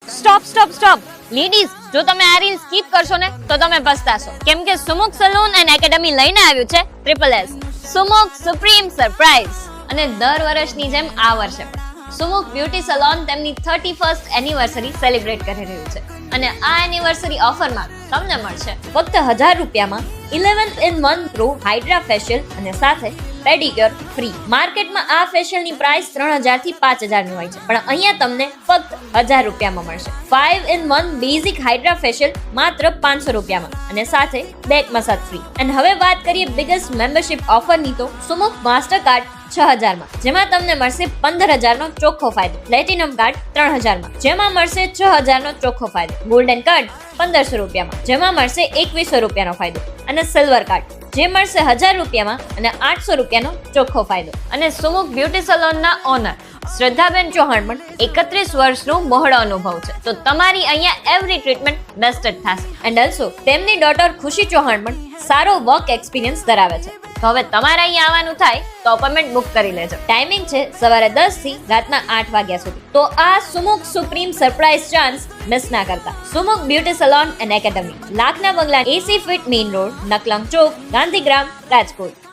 Stop ladies, જો તમે આ રીલ સ્કીપ કરશો ને તો તમે પસ્તાશો, કેમ કે સુમુક સલૂન એન્ડ એકેડમી લઈને આવ્યું છે SSS સુમુક સુપ્રીમ સરપ્રાઈઝ. અને દર વર્ષની જેમ આ વર્ષે પણ સુમુક બ્યુટી સલોન તેમની 31st એનિવર્સરી સેલિબ્રેટ કરી રહ્યું છે. અને આ એનિવર્સરી ઓફરમાં તમને મળશે ફક્ત 1000 રૂપિયામાં 11th in 1 pro Hydra facial અને સાથે પેડિક્યોર ફ્રી. માર્કેટમાં આ ફેશિયલની પ્રાઇસ 3000 થી 5000 ની હોય છે, પણ અહીંયા તમને ફક્ત 1000 રૂપિયામાં મળશે. 5 in 1 બેઝિક હાઇડ્રા ફેશિયલ માત્ર 500 રૂપિયામાં અને સાથે બેક મસાજ ફ્રી. અને હવે વાત કરીએ બિગેસ્ટ મેમ્બરશિપ ઓફરની, તો સુમુક માસ્ટર કાર્ડ 6000 માં, જેમાં તમને મળશે 15000 નો ચોખ્ખો ફાયદો. પ્લેટિનમ કાર્ડ 3000 માં, જેમાં મળશે 6000 નો ચોખ્ખો ફાયદો. ગોલ્ડન કાર્ડ 1500 રૂપિયામાં, જેમાં મળશે 2100 રૂપિયાનો ફાયદો. અને સિલ્વર કાર્ડ જે મળશે 1000 રૂપિયામાં અને 800 રૂપિયાનો ચોખ્ખો ફાયદો. અને સુમુક બ્યુટી સલોનના ઓનર શ્રદ્ધાબેન ચૌહાણ પણ 31 વર્ષનો બહોળો અનુભવ છે, તો તમારી અહીંયા એવરી ટ્રીટમેન્ટ બેસ્ટ જ થશે. એન્ડ ઓલ્સો તેમની ડોટર ખુશી ચૌહાણ પણ સારો વર્ક એક્સપિરિયન્સ ધરાવે છે. તો હવે તમારે અહીંયા આવવાનું થાય તો અપોઇન્ટમેન્ટ બુક કરી લેજો. ટાઈમિંગ છે સવારે 10 થી રાતના 8 વાગ્યા સુધી. તો આ Sumukh supreme surprise chance miss ના કરતા. Sumukh beauty salon and academy, લાખના બંગલા, AC feet main road, Naklank ચોક, ગાંધીગ્રામ, રાજકોટ.